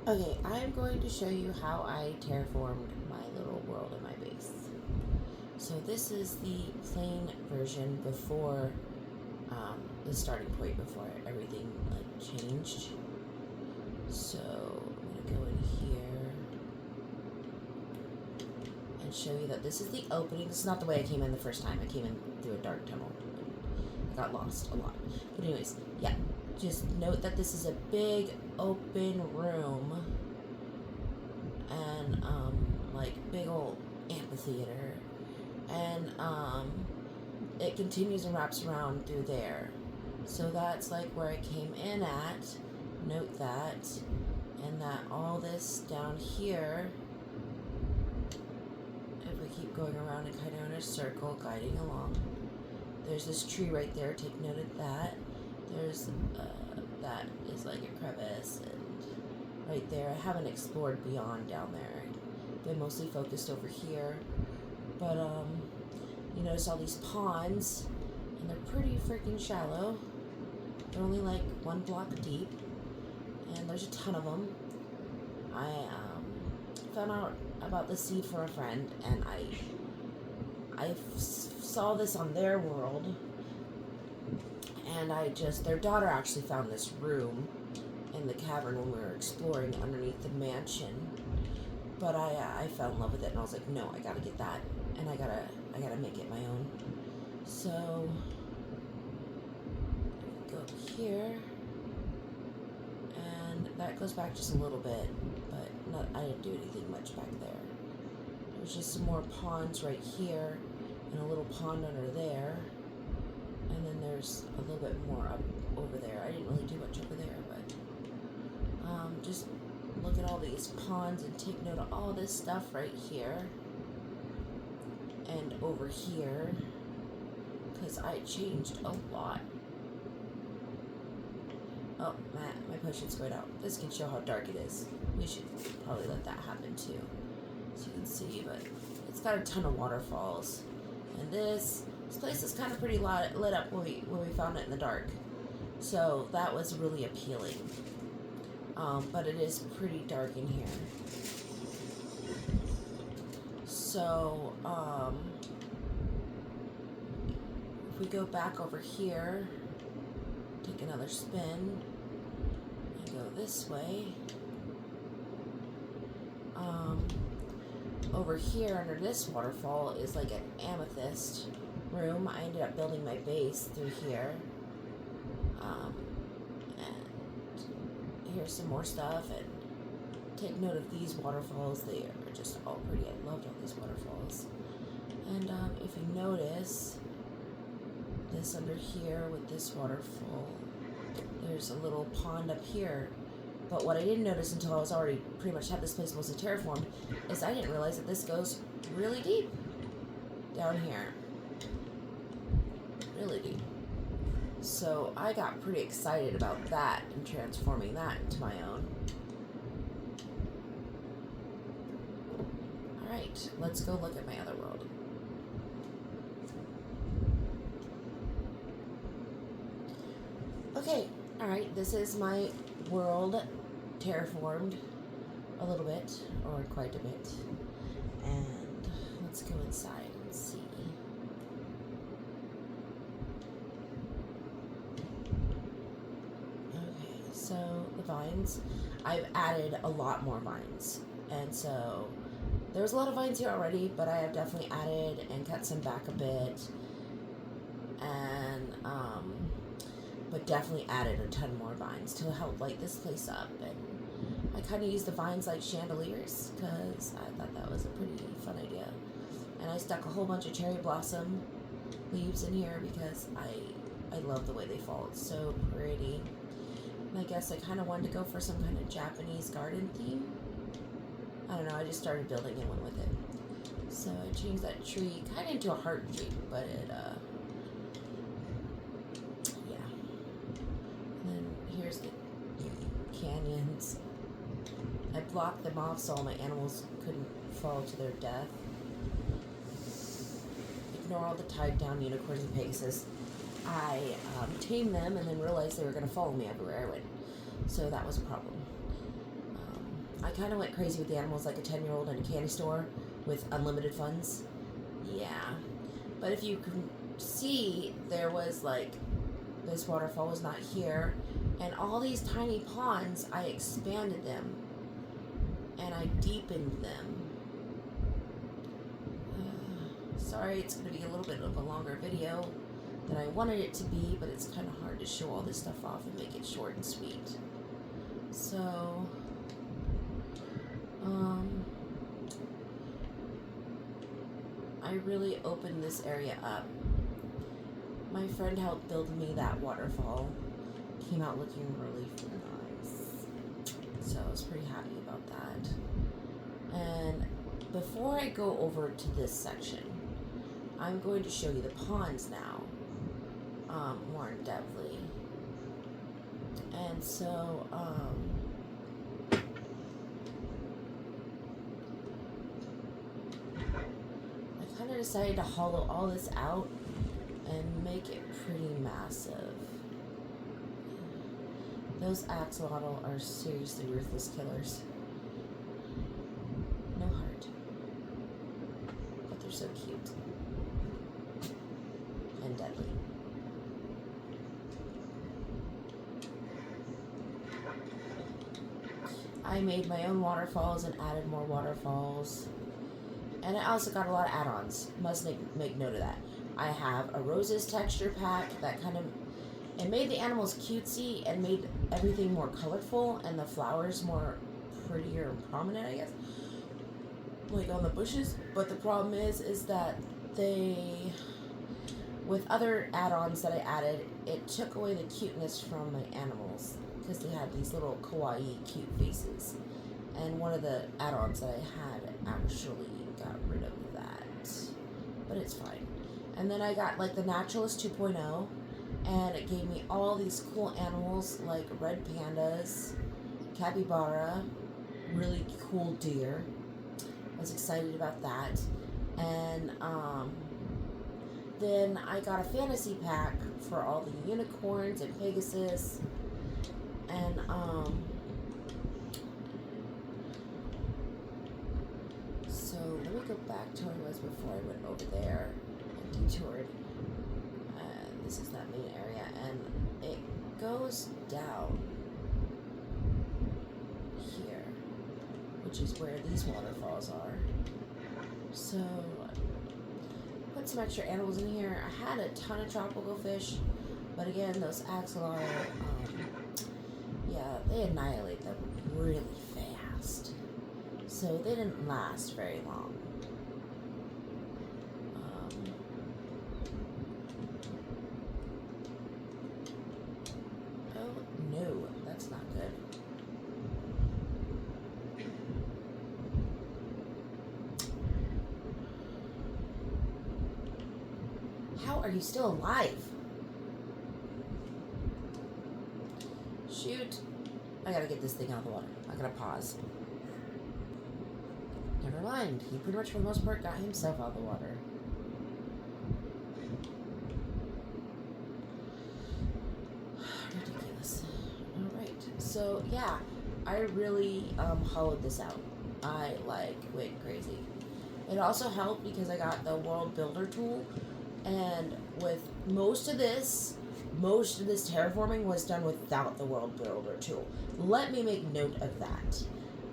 Okay, I'm going to show you how I terraformed my little world in my base. So this is the plain version before the starting point, before everything changed. So I'm gonna go in here and show you that this is the opening. This is not the way I came in the first time. I came in through a dark tunnel. I got lost a lot. But anyways, yeah. Just note that this is a big open room and big old amphitheater, and it continues and wraps around through there. So that's like where I came in at. Note that, and that all this down here, if we keep going around and kind of in a circle, guiding along, there's this tree right there. Take note of that. There's that is like a crevice, and right there. I haven't explored beyond down there. I've been mostly focused over here, but you notice all these ponds, and they're pretty freaking shallow. They're only like 1 block deep, and there's a ton of them. I found out about the seed from a friend, and I saw this on their world. And their daughter actually found this room in the cavern when we were exploring underneath the mansion. But I fell in love with it, and I was like, no, I gotta get that, and I gotta make it my own. So go up here, and that goes back just a little bit, but I didn't do anything much back there. There's just some more ponds right here, and a little pond under there. And then there's a little bit more up over there. I didn't really do much over there, but just look at all these ponds and take note of all this stuff right here and over here, because I changed a lot. Oh, my potion's going out. This can show how dark it is. We should probably let that happen too, so you can see, but it's got a ton of waterfalls. And this place is kind of pretty lit up when we found it in the dark. So that was really appealing. But it is pretty dark in here. So, if we go back over here, take another spin, and go this way. Over here under this waterfall is like an amethyst room. I ended up building my base through here. And here's some more stuff, and take note of these waterfalls. They are just all pretty. I loved all these waterfalls. And if you notice this under here with this waterfall, there's a little pond up here. But what I didn't notice until I was already pretty much had this place mostly terraformed is I didn't realize that this goes really deep down here. Really deep. So I got pretty excited about that and transforming that into my own. Alright, let's go look at my other world. Okay, alright, this is my world terraformed a little bit, or quite a bit. And let's go inside and see. Okay, so the vines. I've added a lot more vines. And so there's a lot of vines here already, but I have definitely added and cut some back a bit. And but definitely added a ton more vines to help light this place up. And I kind of used the vines like chandeliers because I thought that was a pretty fun idea. And I stuck a whole bunch of cherry blossom leaves in here because I love the way they fall. It's so pretty. And I guess I kind of wanted to go for some kind of Japanese garden theme. I don't know, I just started building and went with it. So I changed that tree kind of into a heart shape, but it here's the canyons. I blocked them off so all my animals couldn't fall to their death. Ignore all the tied down unicorns and pegasus. I tamed them and then realized they were going to follow me everywhere I went. So that was a problem. I kind of went crazy with the animals like a 10-year-old in a candy store with unlimited funds. Yeah. But if you can see, there was like, this waterfall was not here. And all these tiny ponds, I expanded them. And I deepened them. Sorry, it's going to be a little bit of a longer video than I wanted it to be, but it's kind of hard to show all this stuff off and make it short and sweet. So, I really opened this area up. My friend helped build me that waterfall. Came out looking really nice. So I was pretty happy about that. And before I go over to this section, I'm going to show you the ponds now, more in depthly. And so, I kind of decided to hollow all this out and make it pretty massive. Those axolotl are seriously ruthless killers. No heart. But they're so cute. And deadly. I made my own waterfalls and added more waterfalls. And I also got a lot of add-ons. Must make note of that. I have a roses texture pack that kind of... It made the animals cutesy and made everything more colorful and the flowers more prettier and prominent, I guess. Like on the bushes. But the problem is that they... With other add-ons that I added, it took away the cuteness from my animals. Because they had these little kawaii cute faces. And one of the add-ons that I had actually got rid of that. But it's fine. And then I got like the Naturalist 2.0. And it gave me all these cool animals like red pandas, capybara, really cool deer. I was excited about that. And then I got a fantasy pack for all the unicorns and Pegasus. And so let me go back to where I was before I went over there and detoured. This is that main area, and it goes down here, which is where these waterfalls are. So, put some extra animals in here. I had a ton of tropical fish, but again, those axolotl, yeah, they annihilate them really fast. So they didn't last very long. No, that's not good. How are you still alive? Shoot. I gotta get this thing out of the water. I gotta pause. Never mind. He pretty much, for the most part, got himself out of the water. Ridiculous. Alright. So, yeah. I really hollowed this out. I, went crazy. It also helped because I got the World Builder tool. And with most of this terraforming was done without the World Builder tool. Let me make note of that.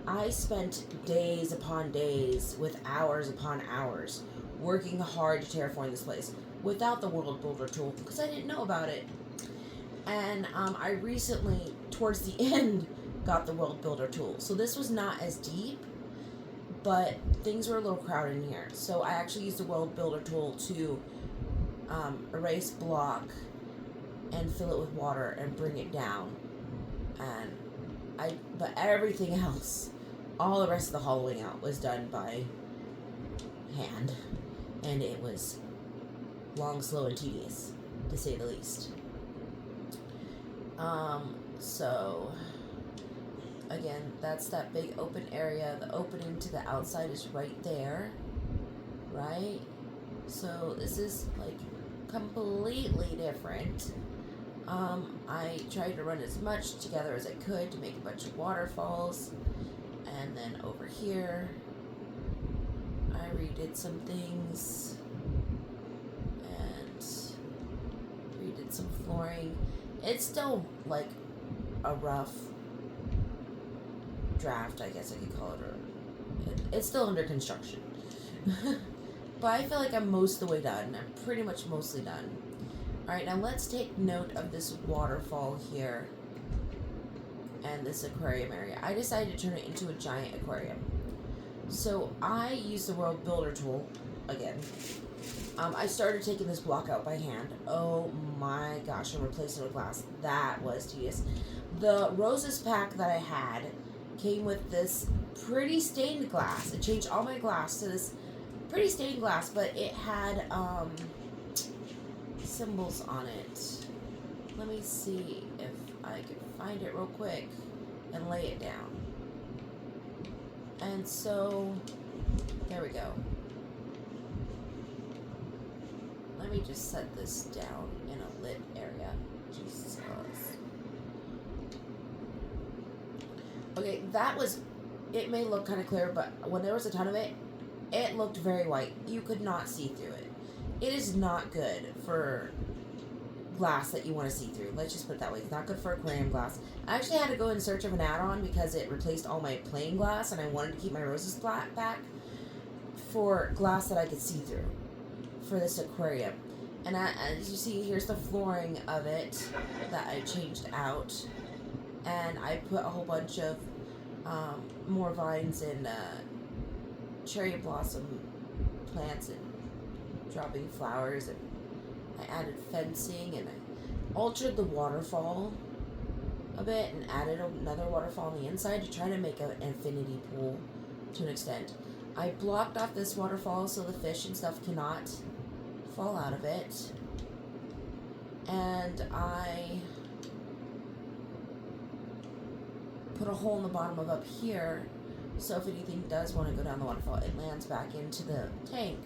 I spent days upon days, with hours upon hours, working hard to terraform this place without the World Builder tool because I didn't know about it. And I recently, towards the end, got the World Builder tool. So this was not as deep, but things were a little crowded in here. So I actually used the World Builder tool to erase block and fill it with water and bring it down. And but everything else, all the rest of the hollowing out was done by hand. And it was long, slow, and tedious, to say the least. So, again, that's that big open area. The opening to the outside is right there, right? So this is, completely different. I tried to run as much together as I could to make a bunch of waterfalls. And then over here, I redid some things and redid some flooring. It's still like a rough draft, I guess I could call it. It's still under construction. But I feel like I'm most of the way done. I'm pretty much mostly done. Alright, now let's take note of this waterfall here and this aquarium area. I decided to turn it into a giant aquarium. So I used the World Builder tool again. I started taking this block out by hand. Oh my gosh, and replacing it with glass. That was tedious. The roses pack that I had came with this pretty stained glass. It changed all my glass to this pretty stained glass, but it had symbols on it. Let me see if I can find it real quick and lay it down. And so, there we go. Let me just set this down in a lit area. Jesus. Okay, that was, it may look kind of clear, but when there was a ton of it, it looked very white. You could not see through it. It is not good for glass that you want to see through. Let's just put it that way. It's not good for aquarium glass. I actually had to go in search of an add-on because it replaced all my plain glass, and I wanted to keep my roses flat back for glass that I could see through for this aquarium. And as you see, here's the flooring of it that I changed out. And I put a whole bunch of more vines and cherry blossom plants and dropping flowers, and I added fencing, and I altered the waterfall a bit and added another waterfall on the inside to try to make an infinity pool to an extent. I blocked off this waterfall so the fish and stuff cannot fall out of it, and I put a hole in the bottom of up here so if anything does want to go down the waterfall, it lands back into the tank,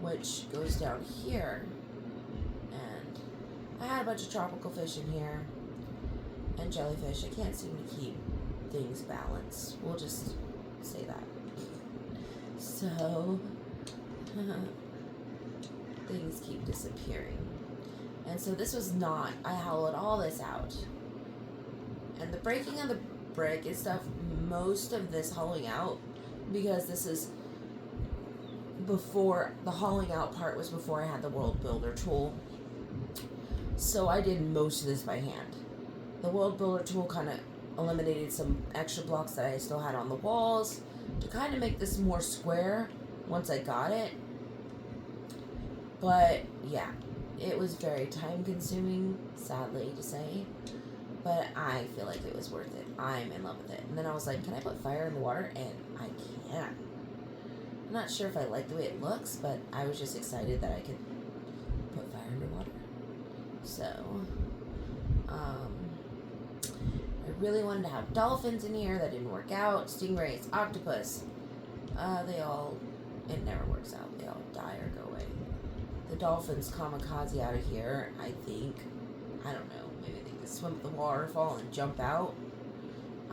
which goes down here. And I had a bunch of tropical fish in here and jellyfish. I can't seem to keep things balanced. We'll just say that. So things keep disappearing. And so this was not, I hollowed all this out. And the breaking of the brick and stuff, most of this hollowing out, because this is before, the hollowing out part was before I had the World Builder tool. So I did most of this by hand. The World Builder tool kind of eliminated some extra blocks that I still had on the walls to kind of make this more square once I got it. But yeah, it was very time consuming, sadly to say, but I feel like it was worth it. I'm in love with it. And then I was like, can I put fire in the water? And I can. I'm not sure if I like the way it looks, but I was just excited that I could put fire in the water. So, I really wanted to have dolphins in here. That didn't work out. Stingrays, octopus. It never works out. They all die or go away. The dolphins kamikaze out of here, I think. I don't know. Maybe they can swim up the waterfall and jump out.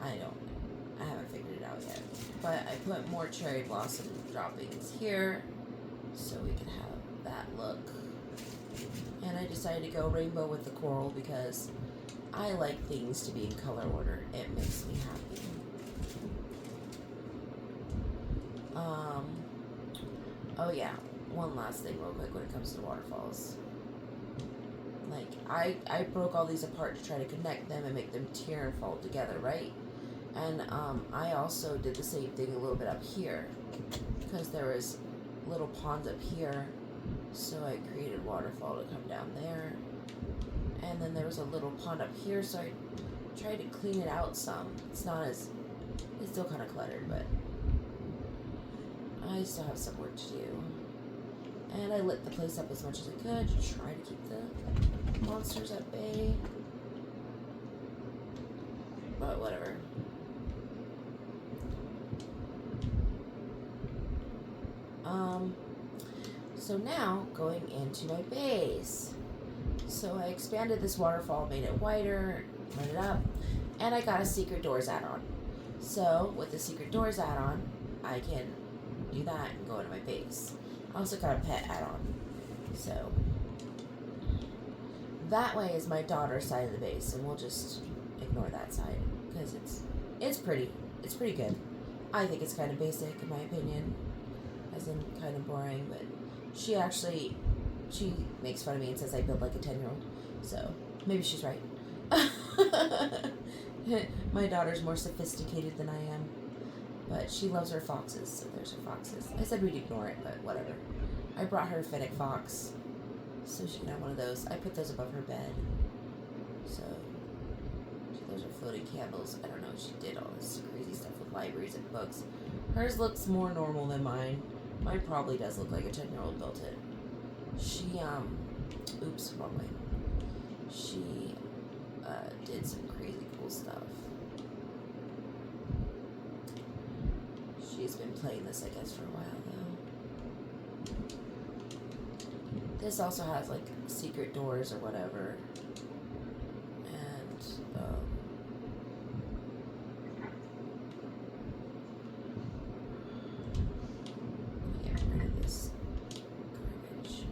I don't know. I haven't figured it out yet. But I put more cherry blossom droppings here so we can have that look. And I decided to go rainbow with the coral because I like things to be in color order. It makes me happy. Oh yeah, one last thing real quick when it comes to waterfalls. Like, I broke all these apart to try to connect them and make them tier and fall together, right? And I also did the same thing a little bit up here because there was little ponds up here. So I created a waterfall to come down there. And then there was a little pond up here, so I tried to clean it out some. It's still kind of cluttered, but I still have some work to do. And I lit the place up as much as I could to try to keep the monsters at bay. But whatever. So now, going into my base. So I expanded this waterfall, made it wider, lit it up, and I got a secret doors add-on. So, with the secret doors add-on, I can do that and go into my base. I also got a pet add-on. So, that way is my daughter's side of the base, and we'll just ignore that side, because it's pretty. It's pretty good. I think it's kind of basic, in my opinion, as in kind of boring, but she makes fun of me and says I build like a 10-year-old, so maybe she's right. My daughter's more sophisticated than I am, but she loves her foxes, so there's her foxes. I said we'd ignore it, but whatever. I brought her a fennec fox, so she can have one of those. I put those above her bed, so those are floating candles. I don't know, she did all this crazy stuff with libraries and books. Hers looks more normal than mine. Mine probably does look like a 10-year-old built it. She, oops, wrong way. She, did some crazy cool stuff. She's been playing this, I guess, for a while, though. This also has, like, secret doors or whatever. And, get rid of this garbage.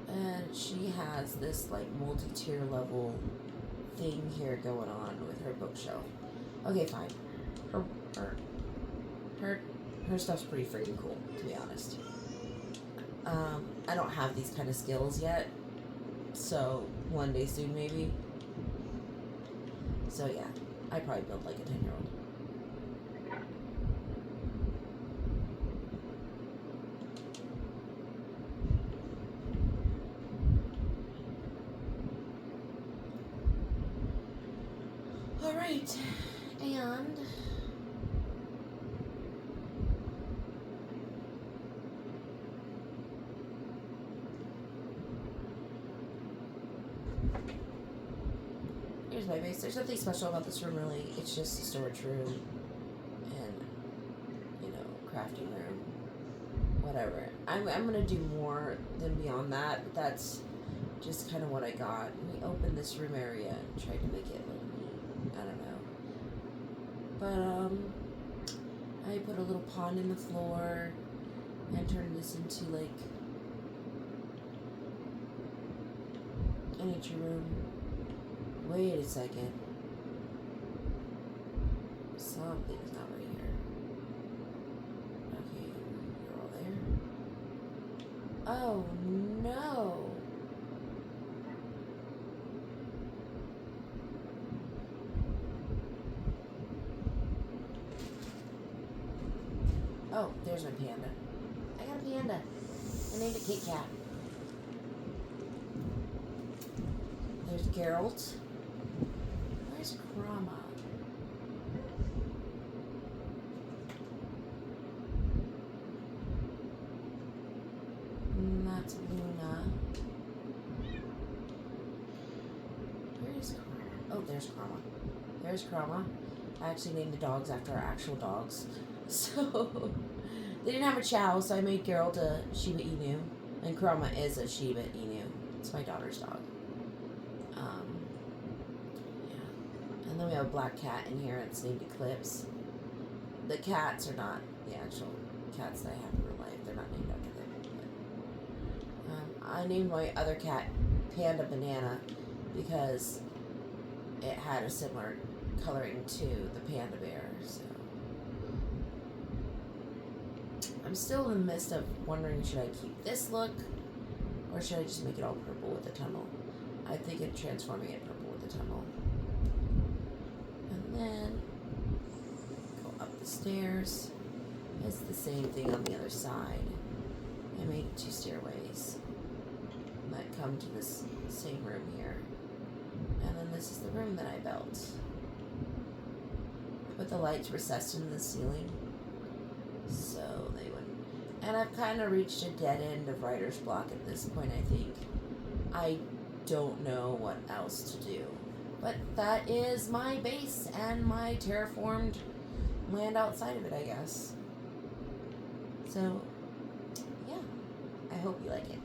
And she has this, like, multi-tier level thing here going on with her bookshelf. Okay, fine. Her stuff's pretty freaking cool, to be honest. I don't have these kind of skills yet, so one day soon maybe. So yeah, I probably build like a 10-year-old. All right, and here's my base. There's nothing special about this room, really. It's just a storage room and, you know, crafting room, whatever. I'm gonna do more than beyond that, but that's just kind of what I got. We opened this room area and tried to make it look neat. I don't know. But, I put a little pond in the floor and turned this into, like, a nature room. Wait a second. Something's not right here. Okay, you're all there. Oh, no. Oh, there's my panda. I got a panda. I named it Kit Kat. There's Geralt. Where's Krama? That's Luna. Where is Krama? Oh, there's Krama. There's Krama. I actually named the dogs after our actual dogs. So, they didn't have a chow, so I made Geralt a Shiba Inu. And Krama is a Shiba Inu. It's my daughter's dog. Yeah. And then we have a black cat in here. It's named Eclipse. The cats are not the actual cats that I have in real life. They're not named after them. But, I named my other cat Panda Banana because it had a similar coloring to the panda bear. So I'm still in the midst of wondering, should I keep this look or should I just make it all purple with the tunnel? I think of transforming it purple with the tunnel. And then go up the stairs. It's the same thing on the other side. I made 2 stairways that come to this same room here. And then this is the room that I built. I put the lights recessed into the ceiling so they wouldn't. And I've kind of reached a dead end of writer's block at this point, I think. I don't know what else to do. But that is my base and my terraformed land outside of it, I guess. So, yeah. I hope you like it.